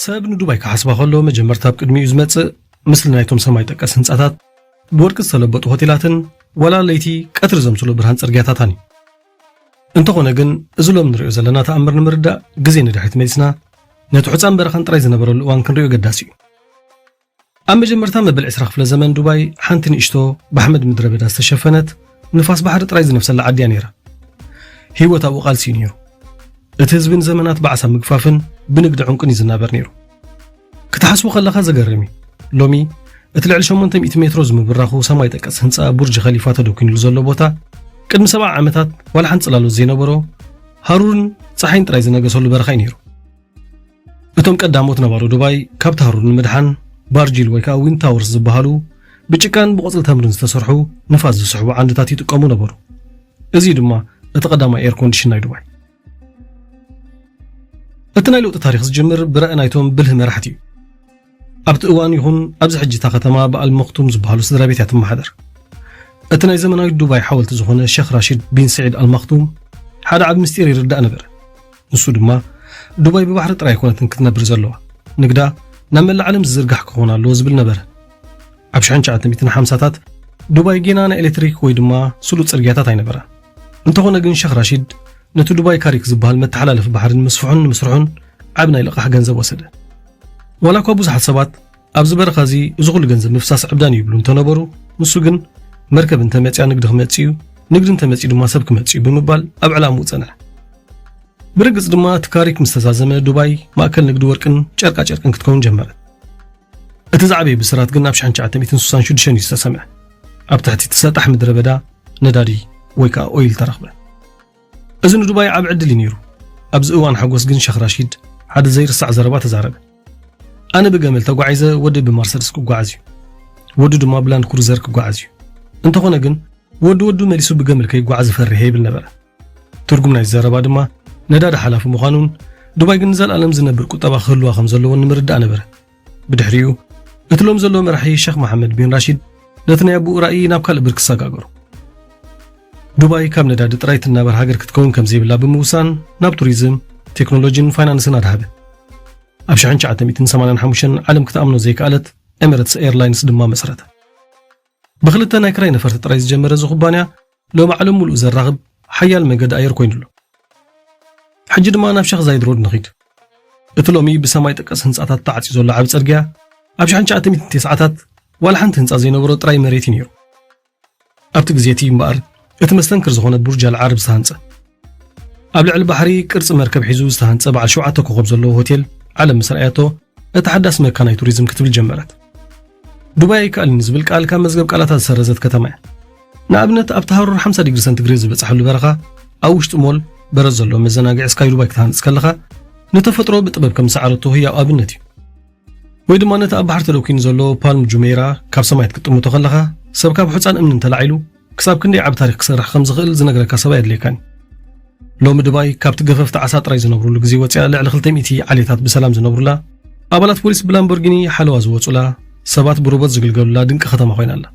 ሰብ ንዱባይ ክሓስባ ከሎ መጀመርታ ቅድሚኡ ዝመጽእ ምስሊ ናይቶም ሰማይ ጠቀስ ህንጻታት ብወርቂ ዝተለበጡ ሆቴላትን ወላ ለይቲ ቀትሪ ዘምስሉ ብርሃን ጽርግያታትን እንተኾነ ግን እዚ ሎም ንሪኦ ዘለና ተኣምር ንምርዳእ ግዜ ንድሕሪት መሊስና ነቲ ሕፃን በረኻን ጥራይ ዝነበረሉ እዋን ክንሪኦ ገዳሲ እዩ። ኣብ መጀመርታ መበል 20 ክፍለ ዘመን ዱባይ ሓንቲ ንእሽቶ ብሓመድ ምድረ በዳ ዝተሸፈነት ንፋስ ባሕሪ ጥራይ ዝነፍሰላ ዓዲ ነይራ። ህይወት ኣብኡ ቃልሲ ነይሩ። እቲ ህዝብን ዘመናት በዓሳ ምግፋፍን ብንግዲ ዕንቁን ይዝናበር ነይሩ። ክትሓስቡ ከለኻ ዘገርም እዩ። ሎሚ እቲ ልዕሊ 800 ሜትሮ ዝምብራኹ ሰማይ ጠቀስ ህንፃ ቡርጅ ኸሊፋ ተደኪኑሉ ዘሎ ቦታ ቅድሚ 70 ዓመታት ዋላ ሓንቲ ጽላሎት ዘይነበሮ ሃሩርን ፀሓይን ጥራይ ዝነገሰሉ በረኻ ነይሩ። እቶም ቀዳሞት ነባሩ ዱባይ ካብቲ ሃሩር ንምድሓን ባርጂል ወይ ከዓ ዊን ታወርስ ዝበሃሉ ብጭቃን ብቆጽሊ ተምርን ዝተሰርሑ ንፋስ ዝስሕቡ ዓንድታት ይጥቀሙ ነበሩ። እዚ ድማ እቲ ቀዳማይ ኤር ኮንዲሽን ናይ ዱባይ። እቲ ናይ ለውጢ ታሪክ ዝጅምር ብረአናይቶም ብልህ መራሕቲ እዩ። ኣብቲ እዋን ይኹን ኣብዚ ሕጂ እታ ከተማ ብኣልመክቱም ዝበሃሉ ስድራ ቤት እትመሓደር። እቲ ናይ ዘመናዊ ዱባይ ሓወልቲ ዝኾነ ሼኽ ራሺድ ቢን ሰዒድ ኣልመክቱም ሓደ ዓቢ ምስጢር ይርዳእ ነበር። ንሱ ድማ ዱባይ ብባሕሪ ጥራይ ኮነትን ክትነብር ዘለዋ ንግዳ ናብ መላእ ዓለም ዝዝርጋሕ ክኾን ኣለዎ ዝብል ነበረ። ኣብ 1950ታት ዱባይ ጌና ናይ ኤሌክትሪክ ወይ ድማ ስሉጥ ጽርግያታት ኣይነበራ። እንተኾነ ግን ሼኽ ራሺድ ነቲ ዱባይ ካሪክ ዝበሃል መተሓላለፊ ባሕርን ምስፍሑን ንምስርሑን ዓብ ናይ ልቓሕ ገንዘብ ወሰደ። ዋላ እኳ ብዙሓት ሰባት ኣብዚ በረኻ እዚ እዚ ኩሉ ገንዘብ ምፍሳስ ዕብዳን ይብሉ እንተነበሩ ንሱ ግን መርከብ እንተመፅያ ንግዲ ክመፅእ እዩ፣ ንግዲ እንተመፅኡ ድማ ሰብ ክመፅእ እዩ ብምባል ኣብ ዕላምኡ ጸንዐ። ብርግጽ ድማ እቲ ካሪክ ምስ ተዛዘመ ዱባይ ማእከል ንግዲ ወርቅን ጨርቃ ጨርቅን ክትከውን ጀመረት። እቲ ዛዕበየ ብስራት ግን ኣብ 1966 እዩ ዝተሰምዐ። ኣብ ትሕቲ ተሰጣሕ ምድረ በዳ ነዳዲ ወይ ከዓ ኦይል ተረኽበ። እዚ ንዱባይ ዓብ ዕድል ነይሩ። ኣብዚ እዋን ሓጎስ ግን ሼኽ ራሺድ ሓደ ዘይርሳዕ ዘረባ ተዛረበ። ኣነ ብገመል ተጓዒዘ ወዲ ብማርሰድስ ክጓዓዝ እዩ፣ ወዲ ድማ ብላንድ ክሩዘር ክጓዓዝ እዩ። እንተኾነ ግን ወዲ መሊሱ ብገመል ከይጓዓዝ ፈርሄ ይብል ነበረ። ትርጉም ናይ ዘረባ ድማ ነዳዲ ሓላፊ ምዃኑን ዱባይ ግን ዘለኣለም ዝነብር ቁጠባ ክህልዋ ከም ዘለዎ ንምርዳእ ነበረ። ብድሕሪኡ እቲ ሎም ዘሎ መራሒ ሼኽ መሓመድ ቢን ራሺድ ነቲ ናይ ኣቡኡ ራእይ ናብ ካልእ ብርኪ ሰጋገሩ። ዱባይ ካብ ነዳዲ ጥራይ ትናበር ሃገር ክትከውን ከም ዘይብላ ብምውሳን ናብ ቱሪዝም፣ ቴክኖሎጂን ፋይናንስን ኣድሃበ። ኣብ 1985 ዓለም ክትኣምኖ ዘይከኣለት ኤሚሬትስ ኤርላይንስ ድማ መስረተ። ብኽልተ ናይ ክራይ ነፈርቲ ጥራይ ዝጀመረ እዚ ኩባንያ ሎም ዓለም ሙሉእ ዘራኽብ ሓያል መንገዲ ኣየር ኮይኑሎ። ሕጂ ድማ ናብ ሼኽ ዛይድ ሮድ ንኺድ። እቲ ሎሚ ብሰማይ ጠቀስ ህንፃታት ተዓፅዩ ዘሎ ዓብ ጽርግያ ኣብ 1990ታት ዋላ ሓንቲ ህንፃ ዘይነበሮ ጥራይ መሬት ነይሩ። ኣብቲ ግዜ እቲ እምበኣር እቲ መስተንክር ዝኾነ ቡርጅ አልዓረብ ዝተሃንፀ፣ ኣብ ልዕሊ ባሕሪ ቅርፂ መርከብ ሒዙ ዝተሃንፀ በዓል 7 ኮኸብ ዘለዎ ሆቴል ዓለም ምስ ረኣያቶ እቲ ሓዳስ መካ ናይ ቱሪዝም ክትብል ጀመረት። ዱባይ ኣይከኣልኒ ዝብል ቃል ካብ መዝገብ ቃላታት ዝሰረዘት ከተማ እያ። ንኣብነት ኣብቲ ሃሩር 50 ዲግሪ ሰንቲግሬድ ዝበፅሐሉ በረኻ ኣብ ውሽጢ ሞል በረድ ዘሎ መዘናግዒ ስካይ ዱባይ ክትሃንፅ ከለኻ ንተፈጥሮ ብጥበብ ከም ሰዓረቶ ህያው ኣብነት እዩ። ወይ ድማ ነቲ ኣብ ባሕሪ ተደኪኑ ዘሎ ፓልም ጁሜራ ካብ ሰማይ ክትጥምቶ ከለኻ ሰብ ካብ ሕፃን እምኒ እንተላዒሉ ክሳብ ክንደይ ዓብ ታሪክ ክሰርሕ ከም ዝኽእል ዝነግረካ ሰብ ኣየድልየካኒ። ሎሚ ዱባይ ካብቲ ገፈፍቲ ዓሳ ጥራይ ዝነብሩሉ ግዜ ወፂኣ ልዕሊ 200 ዓሌታት ብሰላም ዝነብሩላ፣ ኣባላት ፖሊስ ብላምቦርጊኒ ሓለዋ ዝወፁላ፣ ሰባት ብሮቦት ዝግልገሉላ ድንቂ ከተማ ኮይናላ።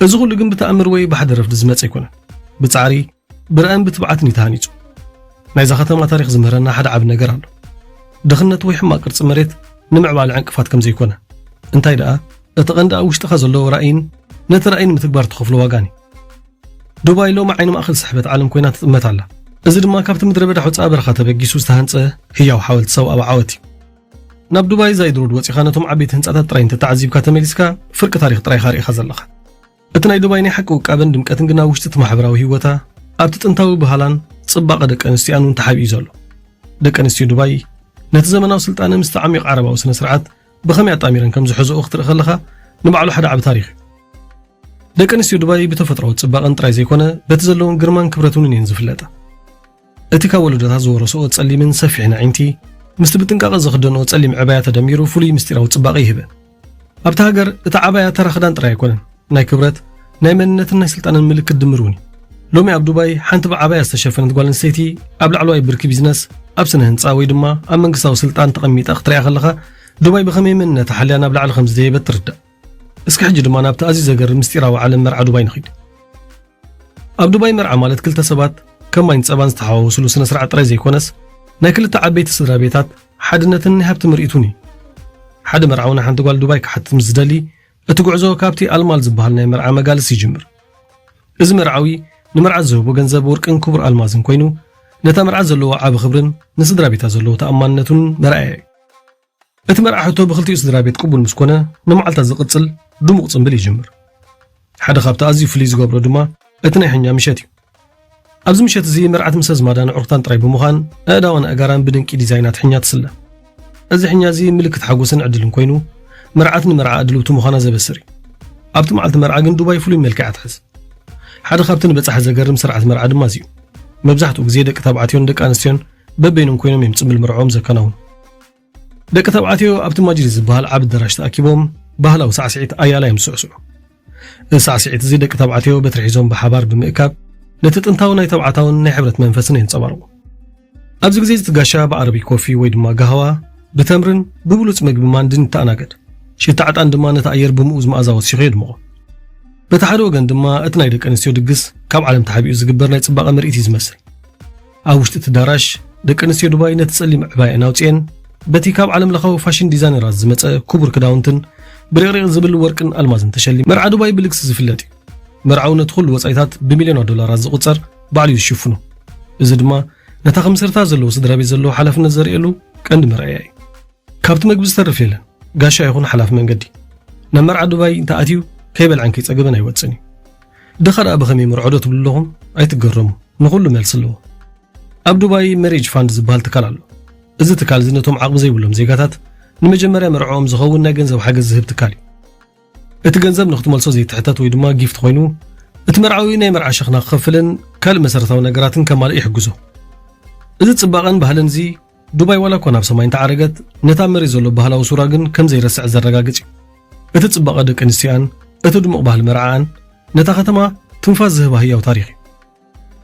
እዚ ኩሉ ግን ብተኣምር ወይ ብሓደ ረፍዲ ዝመፀ ኣይኮነን። ብፃዕሪ ብረአን ብትብዓትን ይተሃኒፁ። ናይዛ ከተማ ታሪክ ዝምህረና ሓደ ዓብ ነገር ኣሎ። ድኽነት ወይ ሕማቅ ቅርፂ መሬት ንምዕባል ዕንቅፋት ከም ዘይኮነ፣ እንታይ ደኣ እቲ ቀንዲ ኣብ ውሽጥኻ ዘለዎ ራእይን ነቲ ራእይ ንምትግባር ትኸፍሎ ዋጋኒ። ዱባይ ሎሚ ዓይኒ ማእኸል ስሕበት ዓለም ኮይና ትጥመት ኣላ። እዚ ድማ ካብቲ ምድረ በዳ ሑፃ በረኻ ተበጊሱ ዝተሃንፀ ህያው ሓወልቲ ሰብ ኣብ ዓወት እዩ። ናብ ዱባይ ዛይድ ሮድ ወፂኻ ነቶም ዓበይቲ ህንፃታት ጥራይ እንተተዓዚብካ ተመሊስካ ፍርቂ ታሪክ ጥራይ ኻሪእኻ ዘለኻ። እቲ ናይ ዱባይ ናይ ሓቂ ውቃበን ድምቀትን ግን ኣብ ውሽጢ እቲ ማሕበራዊ ህይወታ ኣብቲ ጥንታዊ ባህላን ጽባቐ ደቂ ኣንስትዮን እውን ተሓቢኡ ዘሎ። ደቂ ኣንስትዮ ዱባይ ነቲ ዘመናዊ ስልጣነ ምስ ዓሚቕ ዓረባዊ ስነ ስርዓት ብኸመይ ኣጣሚረን ከም ዝሕዝኦ ክትርኢ ከለኻ ንባዕሉ ሓደ ዓብ ታሪክ እዩ። ደቂ ኣንስትዮ ዱባይ ብተፈጥሮዊ ጽባቐን ጥራይ ዘይኮነ በቲ ዘለውን ግርማን ክብረቱን እየን ዝፍለጣ። እቲ ካብ ወለዶታት ዝወረስኦ ጸሊምን ሰፊሕን ኣዒንቲ ምስቲ ብጥንቃቐ ዝኽደንኦ ጸሊም ዕባያ ተደሚሩ ፍሉይ ምስጢራዊ ጽባቐ ይህበ። ኣብቲ ሃገር እቲ ዓባያ ተራ ክዳን ጥራይ ኣይኮነን፣ ናይ ክብረት፣ ናይ መንነትን ናይ ስልጣንን ምልክት ድምር እውን እዩ። ሎሚ ኣብ ዱባይ ሓንቲ ብዓባያ ዝተሸፈነት ጓል ኣንስተይቲ ኣብ ላዕለዋይ ብርኪ ቢዝነስ፣ ኣብ ስነ ህንፃ ወይ ድማ ኣብ መንግስታዊ ስልጣን ተቐሚጣ ክትሪኣ ከለኻ ዱባይ ብኸመይ መንነታ ሓልያ ናብ ላዕሊ ከም ዝደየበት ትርዳእ። እስኪ ሕጂ ድማ ናብቲ ኣዝዩ ዘገርም ምስጢራዊ ዓለም መርዓ ዱባይ ንኺድ። ኣብ ዱባይ መርዓ ማለት ክልተ ሰባት ከም ማይን ፀባን ዝተሓዋወስሉ ስነ ስርዓት ጥራይ ዘይኮነስ ናይ ክልተ ዓበይቲ ስድራ ቤታት ሓድነትን ሃብቲ ምርኢቱን ሓደ መርዓውና ሓንቲ ጓል ዱባይ ክሓትም ዝደሊ እቲ ጉዕዞ ካብቲ ኣልማል ዝበሃል ናይ መርዓ መጋልስ ይጅምር እዚ መርዓዊ ንመርዓት ዝህቦ ገንዘብ ወርቅን ክቡር ኣልማዝን ኮይኑ ነታ መርዓት ዘለዎ ዓቢ ክብርን ንስድራ ቤታ ዘለዎ ተኣማንነቱን መርኣያ እቲ መርዓ ሕቶ ብክልቲኡ ስድራ ቤት ቅቡል ምስ ኮነ ንመዓልታት ዝቕጽል ድሙቕ ጽምብል ይጅምር ሓደ ካብቲ ኣዝዩ ፍሉይ ዝገብሮ ድማ እቲ ናይ ሕኛ ምሸት እዩ ኣብዚ ምሸት እዚ መርዓት ምስ ዝማዳን ዕሩክታን ጥራይ ብምዃን ኣእዳዋን ኣጋራን ብድንቂ ዲዛይናት ሕኛ ትስለ እዚ ሕኛ እዚ ምልክት ሓጎስን ዕድልን ኮይኑ መርዓት ንመርዓ ኣድልውቲ ምዃና ዘበስር እዩ ኣብቲ መዓልቲ መርዓ ግን ዱባይ ፍሉይ መልክዕ ትሕዝ ሓደ ካብቲ ንበጻሕ ዘገርም ስርዓት መርዓ ድማ እዚ እዩ መብዛሕትኡ ግዜ ደቂ ተባዕትዮን ደቂ ኣንስትዮን በበይኖም ኮይኖም እዮም ጽምብል መርዖም ዘከናውኑ ደቂ ተባዕትዮ ኣብቲ ማጅሊስ ዝበሃል ዓቢ ኣዳራሽ ተኣኪቦም ባህላዊ ሳዕስዒት ኣያላ እዮም ዝስዕስዑ እዚ ሳዕስዒት እዚ ደቂ ተባዕትዮ በትሪ ሒዞም ብሓባር ብምእካብ ነቲ ጥንታዊ ናይ ተባዕታውን ናይ ሕብረት መንፈስን የንጸባርቑ ኣብዚ ግዜ ዝትጋሻ ብዓረቢ ኮፊ ወይ ድማ ጋህዋ ብተምርን ብብሉፅ ምግቢ ማንድን ይተኣናገድ ሽታ ዓጣን ድማ ነቲ ኣየር ብምኡዝ መኣዛ ወሲኹ የድምቖ በቲ ሓደ ወገን ድማ እቲ ናይ ደቂ ኣንስትዮ ድግስ ካብ ዓለም ተሓቢኡ ዝግበር ናይ ጽባቐ ምርኢት እዩ ዝመስል ኣብ ውሽጢ እቲ ዳራሽ ደቂ ኣንስትዮ ዱባይ ነቲ ጸሊም ዕባየን ኣውፅአን በቲ ካብ ዓለም ለኻዊ ፋሽን ዲዛይነራት ዝመፀ ክቡር ክዳውንትን ብርቕሪቕ ዝብል ወርቅን ኣልማዝን ተሸሊም መርዓ ዱባይ ብልግሲ ዝፍለጥ እዩ መርዓው ነቲ ኩሉ ወጻኢታት ብሚልዮናት ዶላራት ዝቑፀር ባዕሉ ዝሽፍኑ እዚ ድማ ነታ ከምስርታ ዘለዎ ስድራ ቤት ዘለዎ ሓላፍነት ዘርእየሉ ቀንዲ መርኣያ እዩ ካብቲ መግቢ ዝተርፍ የለን ጋሻ ይኹን ሓላፍ መንገዲ ናብ መርዓ ዱባይ እንተኣትዩ ከይበልዓን ከይጸገበን ኣይወፅን እዩ ድኸ ደኣ ብኸመይ መርዖ ዶ ትብሉ ኣለኹም ኣይትገረሙ ንኹሉ መልሲ ኣለዎ ኣብ ዱባይ ሜሬጅ ፋንድ ዝበሃል ትካል ኣሎ እዚ ትካል እዚ ነቶም ዓቕሚ ዘይብሎም ዜጋታት ንመጀመርያ መርዖም ዝኸውን ናይ ገንዘብ ሓገዝ ዝህብ ትካል እዩ እቲ ገንዘብ ንኽትመልሶ ዘይትሕተት ወይ ድማ ጊፍት ኮይኑ እቲ መርዓዊ ናይ መርዓ ሸኽና ክኸፍልን ካልእ መሰረታዊ ነገራትን ከማልእ ይሕግዞ እዚ ጽባቐን ባህልን እዚ ዱባይ ዋላ እኳ ናብ ሰማይ እንተዓረገት ነታ መሬት ዘሎ ባህላዊ ሱራ ግን ከም ዘይረስዕ ዘረጋግጽ እዩ እቲ ጽባቐ ደቂ ኣንስትዮን እቲ ድሙቕ ባህሊ መርዓን ነታ ከተማ ትንፋስ ዝህባ ህያው ታሪኽ እዩ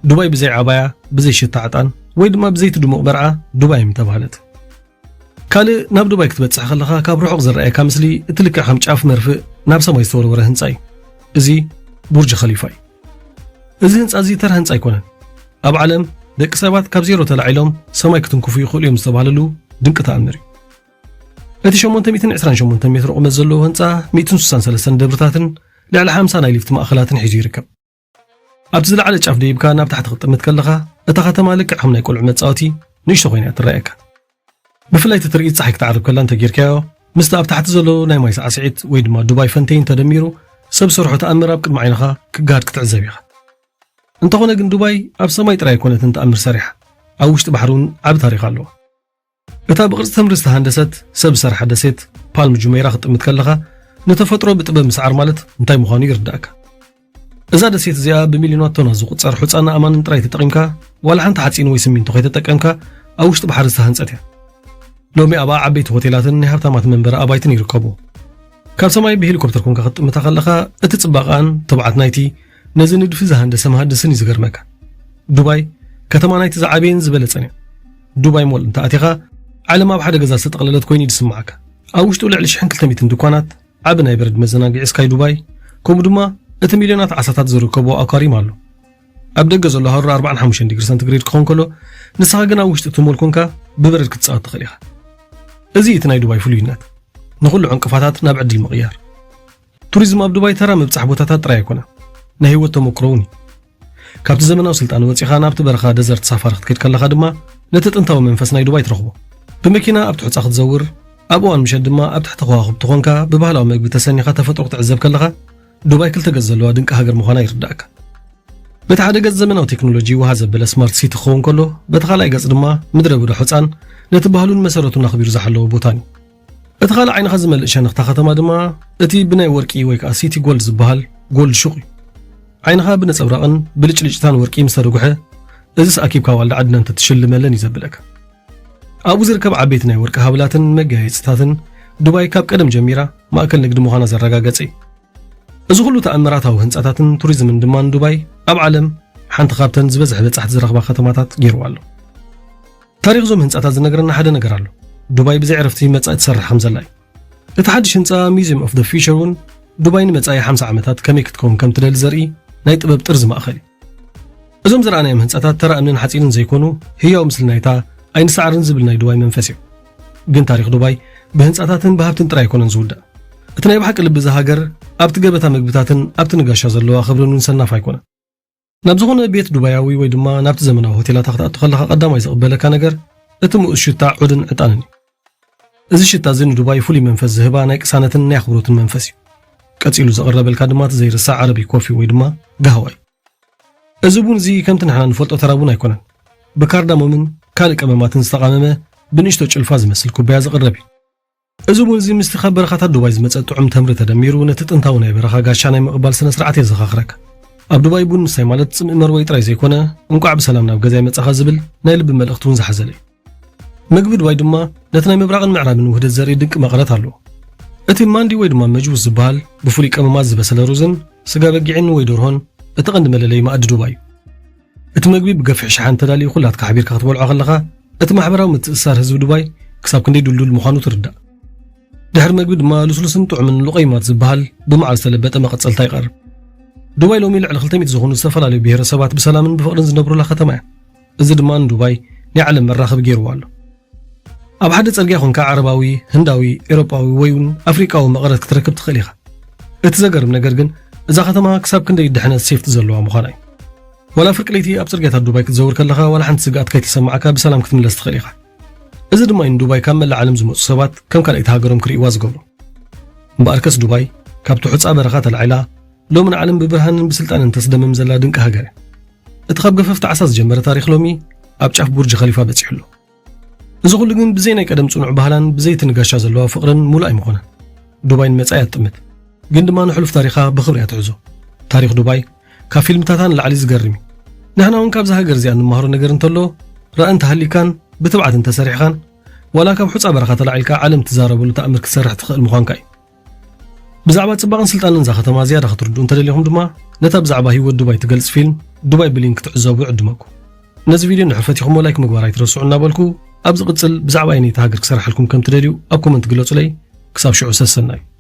ዱባይ ብዘይ ዓባያ ብዘይ ሽታ ዓጣን ወይ ድማ ብዘይቲ ድሙቕ መርዓ ዱባይ ምተባህለት ካልእ ናብ ዱባይ ክትበጽሕ ከለኻ ካብ ርሑቕ ዝረኣየካ ምስሊ እቲ ልክዕ ከም ጫፍ መርፍእ ናብ ሰማይ ዝተወርወረ ህንጻ እዩ እዚ ቡርጅ ኸሊፋ እዩ እዚ ህንጻ እዚ ተራ ህንጻ ኣይኮነን ኣብ ዓለም ደቂ ሰባት ካብ ዜሮ ተላዒሎም ሰማይ ክትንክፉ ይኽእሉ እዮም ዝተባህለሉ ድንቂ ተኣምር እዩ እቲ 828 ሜትር ቁመት ዘለዎ ህንጻ 163 ደብርታትን ልዕሊ 50 ናይ ሊፍት ማእኸላትን ሒዙ ይርከብ ኣብቲ ዝለዓለ ጫፍ ደይብካ ናብ ታሕቲ ክትጥምት ከለኻ እታ ከተማ ልክዕ ከም ናይ ቆልዑ መጻወቲ ንእሽቶ ኮይና ትረኣየካ ብፍላይ እቲ ትርኢት ፀሓይ ክትዓርብ ከላ እንተጌርካዮ ምስቲ ኣብ ታሕቲ ዘሎ ናይ ማይ ሳዕስዒት ወይ ድማ ዱባይ ፈንቴን ተደሚሩ ሰብ ሰርሖ ተኣምር ኣብ ቅድሚ ዓይንኻ ክጋድ ክትዕዘብ ኢኻ እንተኾነ ግን ዱባይ ኣብ ሰማይ ጥራይ ኮነትን ተኣምር ሰሪሓ ኣብ ውሽጢ ባሕሪ እውን ዓቢ ታሪኽ ኣለዋ እታ ብቅርፂ ተምሪ ዝተሃንደሰት ሰብ ዝሰርሓ ደሴት ፓልም ጁሜይራ ክትጥምት ከለኻ ንተፈጥሮ ብጥበብ ምስዓር ማለት እንታይ ምዃኑ ይርዳእካ እዛ ደሴት እዚኣ ብሚልዮናት ቶናት ዝቁፀር ሑፃና ኣማንን ጥራይ ተጠቒምካ ዋላ ሓንቲ ሓፂን ወይ ስሚንቶ ከይተጠቀምካ ኣብ ውሽጢ ባሕሪ ዝተሃንፀት እያ ሎሚ ኣብኣ ዓበይቲ ሆቴላትን ናይ ሃብታማት መንበሪ ኣባይትን ይርከቡ ካብ ሰማይ ብሄሊኮፕተር ኮንካ ክትጥምታ ከለኻ እቲ ጽባቐን ተባዓት ናይቲ ነዚ ንድፊ ዝሃንደሰ መሃንድስን እዩ ዝገርመካ ዱባይ ከተማ ናይቲ ዝዓበየን ዝበለፀን እያ ዱባይ ሞል እንተኣቲኻ ዓለም ኣብ ሓደ ገዛ ዝተጠቕለለት ኮይኑ ይስምዓካ ኣብ ውሽጡ ልዕሊ 1200 ድኳናት ዓቢ ናይ በረድ መዘናግዒ ስካይ ዱባይ ከምኡ ድማ እቲ ሚልዮናት ዓሳታት ዝርከቦ ኣኳሪም ኣሎ ኣብ ደገ ዘሎ ሃሩር 45 ዲግሪ ሰንቲግሬድ ክኾን ከሎ ንስኻ ግን ኣብ ውሽጢ እቲ ሞል ኮንካ ብበረድ ክትፃወት ትኽእል ኢኻ እዚ እቲ ናይ ዱባይ ፍሉይነት ንኹሉ ዕንቅፋታት ናብ ዕድል ምቕያር ቱሪዝም ኣብ ዱባይ ተራ መብጻሕ ቦታታት ጥራይ ኣይኮነ ናይ ህይወት ተመክሮ እውን ካብቲ ዘመናዊ ስልጣን ወፂኻ ናብቲ በረኻ ደዘርት ሳፋሪ ክትከይድ ከለኻ ድማ ነቲ ጥንታዊ መንፈስ ናይ ዱባይ ትረኽቦ ብመኪና ኣብቲ ሑፃ ክትዘውር ኣብ እዋን ምሸት ድማ ኣብ ትሕቲ ከዋኽብቲ ኮንካ ብባህላዊ መግቢ ተሰኒኻ ተፈጥሮ ክትዕዘብ ከለኻ ዱባይ ክልተ ገጽ ዘለዋ ድንቂ ሃገር ምዃና ይርዳእካ በቲ ሓደ ገጽ ዘመናዊ ቴክኖሎጂ ውሃ ዘበለ ስማርት ሲቲ ክኸውን ከሎ በቲ ካልኣይ ገጽ ድማ ምድረ በዳ ሑፃን ነቲ ባህሉን መሰረቱን ኣኽቢሩ ዝሓለዎ ቦታን እዩ እቲ ካልእ ዓይንኻ ዝመልእ ሸነኽታ ከተማ ድማ እቲ ብናይ ወርቂ ወይ ከዓ ሲቲ ጎልድ ዝበሃል ጎልድ ሹቕ እዩ ዓይንኻ ብነፀብራቕን ብልጭልጭታን ወርቂ ምስ ተደጉሐ እዚስ ኣኪብካ ዋልዳ ዓድና እንተትሽልመለን እዩ ዘብለካ ኣብኡ ዝርከብ ዓበይቲ ናይ ወርቂ ሃብላትን መጋየፅታትን ዱባይ ካብ ቀደም ጀሚራ ማእከል ንግዲ ምዃና ዘረጋገፀ እዩ እዚ ኩሉ ተኣምራታዊ ህንፃታትን ቱሪዝምን ድማ ዱባይ ኣብ ዓለም ሓንቲ ካብተን ዝበዝሐ በጻሕቲ ዝረኽባ ከተማታት ገይርዋ ኣሎ ታሪኽ ዞም ህንፃታት ዝነገረና ሓደ ነገር ኣሎ ዱባይ ብዘይ ዕረፍቲ መጻኢ ትሰርሕ ከም ዘላ እዩ እቲ ሓድሽ ህንፃ ሚውዚየም ኦፍ ዘ ፊውቸር እውን ዱባይ ንመጻኢ 50 ዓመታት ከመይ ክትከውን ከም ትደሊ ዘርኢ ናይ ጥበብ ጥርዚ ማእኸል እዩ እዞም ዝረኣናዮም ህንፃታት ተራ እምንን ሓፂንን ዘይኮኑ ህያው ምስሊ ናይታ ኣይን ሰዓርን ዝብል ናይ ዱባይ መንፈስ እዩ ግን ታሪክ ዱባይ ብህንጻታትን ብሃብትን ጥራይ ኣይኮነን ዝውዳእ እቲ ናይ ባሕቂ ልቢ ሃገር ኣብቲ ገበታ ምግብታትን ኣብቲ ንጋሻ ዘለዋ ክብርን ሰናፍ ኣይኮነን ናብ ዝኾነ ቤት ዱባያዊ ወይ ድማ ናብቲ ዘመናዊ ሆቴላት ክትኣቱ ከለኻ ቀዳማይ ዝቕበለካ ነገር እቲ ምኡስ ሽታ ዑድን ዕጣንን እዩ እዚ ሽታ እዚ ንዱባይ ፍሉይ መንፈስ ዝህባ ናይ ቅሳነትን ናይ ኣኽብሮትን መንፈስ እዩ ቀፂሉ ዘቕረበልካ ድማ እቲ ዘይርሳዕ ዓረቢ ኮፊ ወይ ድማ ጋህዋ እዩ እዚ ቡን እዚ ከምቲ ንሕና ንፈልጦ ተራ ቡን ኣይኮነን ብካርዳሞምን ካልእ ቀመማትን ዝተቃመመ ብንእሽቶ ጭልፋ ዝመስል ኩባያ ዝቕረብ እዩ እዚ ቡን እዚ ምስቲ ካብ በረኻታት ዱባይ ዝመፀ ጥዑም ተምሪ ተደሚሩ ነቲ ጥንታዊ ናይ በረኻ ጋሻ ናይ ምቕባል ስነ ስርዓት የዘኻኽረካ ኣብ ዱባይ ቡን ምሳይ ማለት ጽምኢ መርወይ ጥራይ ዘይኮነ እንቋዕ ብሰላም ናብ ገዛይ መጻኻ ዝብል ናይ ልቢ መልእኽቲ እውን ዝሓዘለ እዩ ምግቢ ዱባይ ድማ ነቲ ናይ ምብራቕን ምዕራብን ውህደት ዘርኢ ድንቂ መቐረት ኣለዎ እቲ ማንዲ ወይ ድማ መጅቡስ ዝበሃል ብፍሉይ ቀመማት ዝበሰለ ሩዝን ስጋ በጊዕን ወይ ደርሆን እቲ ቀንዲ መለለይ ማእዲ ዱባይ እዩ እቲ ምግቢ ብገፊሕ ሸሓን ተዳልዩ ኩላትካ ሓቢርካ ክትበልዖ ከለኻ እቲ ማሕበራዊ ምትእስሳር ህዝቢ ዱባይ ክሳብ ክንደይ ድልዱል ምዃኑ ትርዳእ ድሕሪ ምግቢ ድማ ልስሉስን ጥዑምን ልቆይማት ዝበሃል ብመዓር ዝተለበጠ መቐፀልታ ይቐርብ ዱባይ ሎሚ ልዕሊ 200 ዝኾኑ ዝተፈላለዩ ብሄረሰባት ብሰላምን ብፍቕርን ዝነብሩላ ከተማ እያ እዚ ድማ ንዱባይ ናይ ዓለም መራኸቢ ገይርዎ ኣሎ ኣብ ሓደ ጽርግያ ኮንካ ዓረባዊ ህንዳዊ ኤውሮጳዊ ወይ እውን ኣፍሪቃዊ መቐረት ክትረክብ ትኽእል ኢኻ እቲ ዘገርም ነገር ግን እዛ ከተማ ክሳብ ክንደይ ድሕነት ሴፍቲ ዘለዋ ምዃና እዩ ወላ ፍርቂ ለይቲ ኣብ ጽርግያታት ዱባይ ክትዘውር ከለኻ ወላ ሓንቲ ስግኣት ከይትሰማዓካ ብሰላም ክትምለስ ትኽእል ኢኻ እዚ ድማ እዩ ዱባይ ካብ መላእ ዓለም ዝመፁ ሰባት ከም ካልአይቲ ሃገሮም ክርእይዋ ዝገብሩ እምበኣርከስ ዱባይ ካብቲ ሑፃ በረኻ ተላዒላ ሎሚ ንዓለም ብብርሃንን ብስልጣንን ተስደምም ዘላ ድንቂ ሃገር እቲ ካብ ገፈፍቲ ዓሳ ዝጀመረ ታሪክ ሎሚ ኣብ ጫፍ ቡርጅ ኸሊፋ በፂሑሉ እዚ ኩሉ ግን ብዘይ ናይ ቀደም ጽኑዕ ባህላን ብዘይ ትንጋሻ ዘለዋ ፍቕርን ሙሉእ ኣይምኾነን ዱባይ ንመጻኢ ኣጥምት ግን ድማ ንሕሉፍ ታሪኻ ብኽብሪ እያ ትሕዞ ታሪክ ዱባይ ካብ ፊልምታታን ላዕሊ ዝገርም እዩ ንሕና እውን ካብዛ ሃገር እዚኣ እንመሃሮ ነገር እንተሎ ረአን ተሃሊካን ብትብዓትን ተሰሪሕኻን ወላ ካብ ሑፃ በረኻ ተላዒልካ ዓለም ትዛረበሉ ተኣምር ክትሰርሕ ትኽእል ምዃንካ እዩ ብዛዕባ ጽባቕን ስልጣንን እዛ ከተማ ዝያዳ ክትርድኡ እንተደሊኹም ድማ ነታ ብዛዕባ ህይወት ዱባይ ትገልጽ ፊልም ዱባይ ብሊንክ ክትዕዘቡ ይዕድመኩ ነዚ ቪድዮ ንሕፈቲኹም ላይክ ምግባር ኣይትረስዑ እናበልኩ ኣብ ዝቕፅል ብዛዕባ ናይቲ ሃገር ክሰርሐልኩም ከም ትደልዩ ኣብ ኮመንት ግለጹለይ ክሳብ ሽዑ ሰሰና እዩ